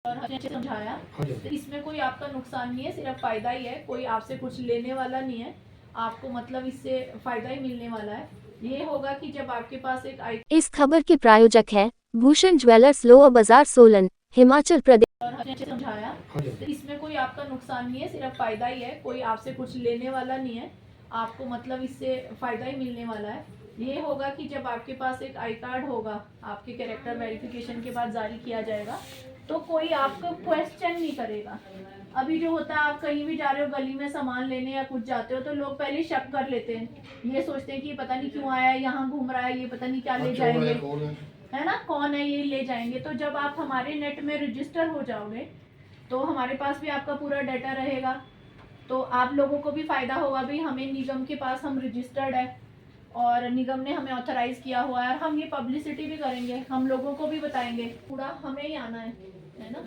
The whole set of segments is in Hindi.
और हमने अच्छे समझाया। हाँ जी। तो इसमें कोई आपका नुकसान नहीं है, सिर्फ फ़ायदा ही है। कोई आपसे कुछ लेने वाला नहीं है, आपको मतलब इससे फ़ायदा ही मिलने वाला है। ये होगा कि जब आपके पास एक आई इस खबर के प्रायोजक हैं भूषण ज्वेलर्स, लोअर बाजार, सोलन, हिमाचल प्रदेश। और हमने अच्छे समझाया। हाँ जी। तो इसमें कोई आपका नुकसान नहीं है, सिर्फ फ़ायदा ही है। कोई आपसे कुछ लेने वाला नहीं है, आपको मतलब इससे फ़ायदा ही मिलने वाला है। ये होगा कि जब आपके पास एक आई कार्ड होगा, आपके कैरेक्टर वेरिफिकेशन के बाद जारी किया जाएगा, तो कोई आपको क्वेश्चन नहीं करेगा। अभी जो होता है, आप कहीं भी जा रहे हो, गली में सामान लेने या कुछ जाते हो, तो लोग पहले शक कर लेते हैं। ये सोचते हैं कि पता नहीं क्यों आया है, यहाँ घूम रहा है, ये पता नहीं क्या ले जाएंगे, है ना, कौन है, ये ले जाएंगे। तो जब आप हमारे नेट में रजिस्टर हो जाओगे, तो हमारे पास भी आपका पूरा डाटा रहेगा। तो आप लोगों को भी फ़ायदा होगा। भी हमें निगम के पास हम रजिस्टर्ड है और निगम ने हमें ऑथराइज़ किया हुआ है, और हम ये पब्लिसिटी भी करेंगे, हम लोगों को भी बताएंगे। पूरा हमें ही आना है ना।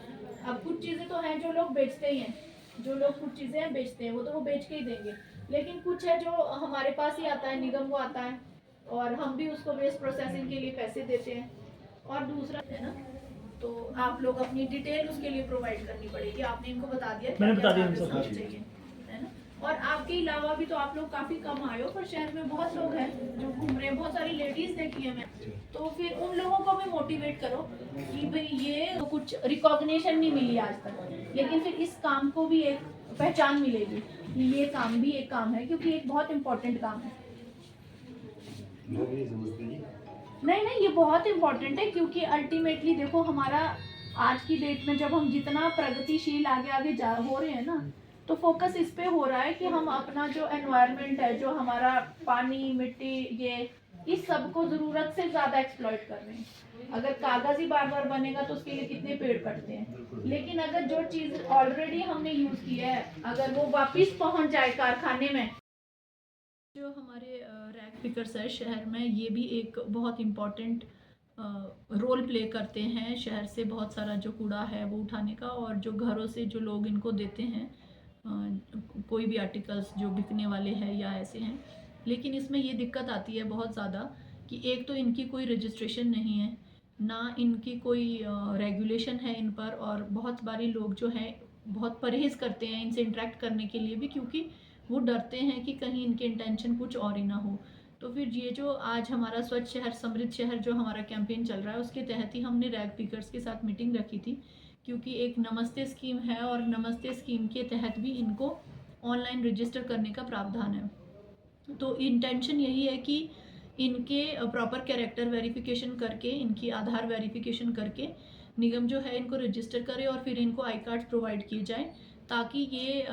अब कुछ चीज़ें तो हैं जो लोग बेचते ही हैं, जो लोग कुछ चीज़ें बेचते हैं, वो तो वो बेच के ही देंगे। लेकिन कुछ है जो हमारे पास ही आता है, निगम को आता है, और हम भी उसको वेस्ट प्रोसेसिंग के लिए पैसे देते हैं। और दूसरा है ना, तो आप लोग अपनी डिटेल उसके लिए प्रोवाइड करनी पड़ेगी। आपने इनको बता दिया, मैंने बता दिया क्या सब क्या कुछ। चाहिए, है ना। और आपके अलावा भी तो आप लोग काफ़ी कम आए हो, पर शहर में बहुत लोग हैं जो घूम रहे हैं, बहुत सारी लेडीज़ देखी है मैं। तो फिर उन लोगों को भी मोटिवेट करो कि भाई ये तो कुछ रिकॉग्निशन नहीं मिली आज तक, लेकिन फिर इस काम को भी एक पहचान मिलेगी कि ये काम भी एक काम है, क्योंकि एक बहुत इम्पोर्टेंट काम है। नहीं नहीं, ये बहुत इम्पोर्टेंट है, क्योंकि अल्टीमेटली देखो, हमारा आज की डेट में जब हम जितना प्रगतिशील आगे आगे जा हो रहे हैं ना, तो फोकस इस पे हो रहा है कि हम अपना जो एनवायरनमेंट है, जो हमारा पानी, मिट्टी, ये इस सब को ज़रूरत से ज़्यादा एक्सप्लॉइट कर रहे हैं। अगर कागज़ ही बार बार बनेगा तो उसके लिए कितने पेड़ कटते हैं। लेकिन अगर जो चीज़ ऑलरेडी हमने यूज़ की है, अगर वो वापस पहुंच जाए कारखाने में। जो हमारे रैग पिकर्स है शहर में, ये भी एक बहुत इम्पॉर्टेंट रोल प्ले करते हैं शहर से बहुत सारा जो कूड़ा है वो उठाने का, और जो घरों से जो लोग इनको देते हैं कोई भी आर्टिकल्स जो बिकने वाले हैं या ऐसे हैं। लेकिन इसमें ये दिक्कत आती है बहुत ज़्यादा कि एक तो इनकी कोई रजिस्ट्रेशन नहीं है, ना इनकी कोई रेगुलेशन है इन पर, और बहुत बारी लोग जो हैं बहुत परहेज़ करते हैं इनसे इंटरेक्ट करने के लिए भी, क्योंकि वो डरते हैं कि कहीं इनके इंटेंशन कुछ और ही ना हो। तो फिर ये जो आज हमारा स्वच्छ शहर समृद्ध शहर जो हमारा कैंपेन चल रहा है, उसके तहत ही हमने रैग पिकर्स के साथ मीटिंग रखी थी, क्योंकि एक नमस्ते स्कीम है, और नमस्ते स्कीम के तहत भी इनको ऑनलाइन रजिस्टर करने का प्रावधान है। तो इंटेंशन यही है कि इनके प्रॉपर कैरेक्टर वेरिफिकेशन करके, इनकी आधार वेरिफिकेशन करके निगम जो है इनको रजिस्टर करे, और फिर इनको आई कार्ड प्रोवाइड किए जाएँ, ताकि ये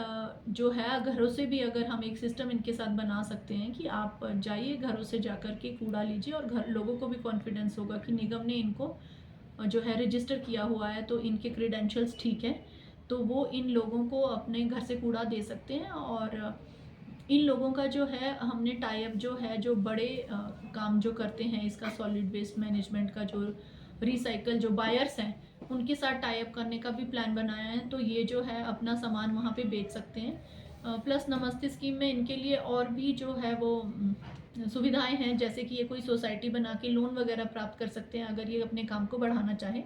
जो है घरों से भी, अगर हम एक सिस्टम इनके साथ बना सकते हैं कि आप जाइए घरों से जा कर के कूड़ा लीजिए, और घर लोगों को भी कॉन्फिडेंस होगा कि निगम ने इनको जो है रजिस्टर किया हुआ है, तो इनके क्रेडेंशियल्स ठीक हैं, तो वो इन लोगों को अपने घर से कूड़ा दे सकते हैं। और इन लोगों का जो है हमने टाई अप जो है, जो बड़े काम जो करते हैं इसका, सॉलिड वेस्ट मैनेजमेंट का, जो रिसाइकल जो बायर्स हैं, उनके साथ टाई अप करने का भी प्लान बनाया है। तो ये जो है अपना सामान वहाँ पे बेच सकते हैं। प्लस नमस्ते स्कीम में इनके लिए और भी जो है वो सुविधाएं हैं, जैसे कि ये कोई सोसाइटी बना के लोन वगैरह प्राप्त कर सकते हैं अगर ये अपने काम को बढ़ाना चाहें।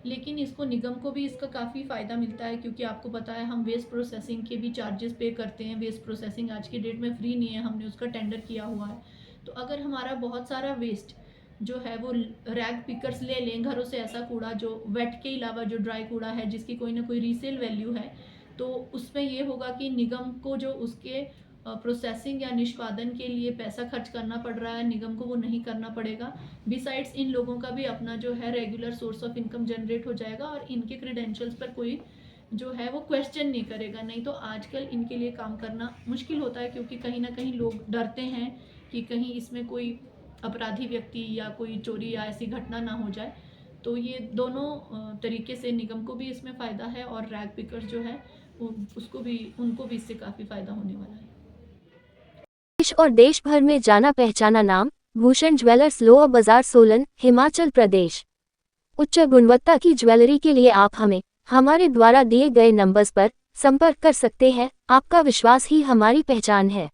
लेकिन इसको निगम को भी इसका काफ़ी फ़ायदा मिलता है, क्योंकि आपको पता है हम वेस्ट प्रोसेसिंग के भी चार्जेस पे करते हैं। वेस्ट प्रोसेसिंग आज की डेट में फ्री नहीं है, हमने उसका टेंडर किया हुआ है। तो अगर हमारा बहुत सारा वेस्ट जो है वो रैग पिकर्स ले लें घरों से, ऐसा कूड़ा जो वेट के अलावा जो ड्राई कूड़ा है जिसकी कोई ना कोई रीसेल वैल्यू है, तो उसमें ये होगा कि निगम को जो उसके प्रोसेसिंग या निष्पादन के लिए पैसा खर्च करना पड़ रहा है, निगम को वो नहीं करना पड़ेगा। बिसाइड्स इन लोगों का भी अपना जो है regular source of income generate हो जाएगा, और इनके क्रेडेंशियल्स पर कोई जो है वो क्वेश्चन नहीं करेगा। नहीं तो आजकल इनके लिए काम करना मुश्किल होता है, क्योंकि कहीं ना कहीं लोग डरते हैं कि कहीं इसमें कोई अपराधी व्यक्ति या कोई चोरी या ऐसी घटना ना हो जाए। तो ये दोनों तरीके से निगम को भी इसमें फ़ायदा है, और रैग पिकर्स जो है उसको भी, उनको भी इससे काफ़ी फ़ायदा होने वाला है। देश और देश भर में जाना पहचाना नाम भूषण ज्वेलर्स, लोअर बाजार, सोलन, हिमाचल प्रदेश। उच्च गुणवत्ता की ज्वेलरी के लिए आप हमें हमारे द्वारा दिए गए नंबर्स पर संपर्क कर सकते हैं। आपका विश्वास ही हमारी पहचान है।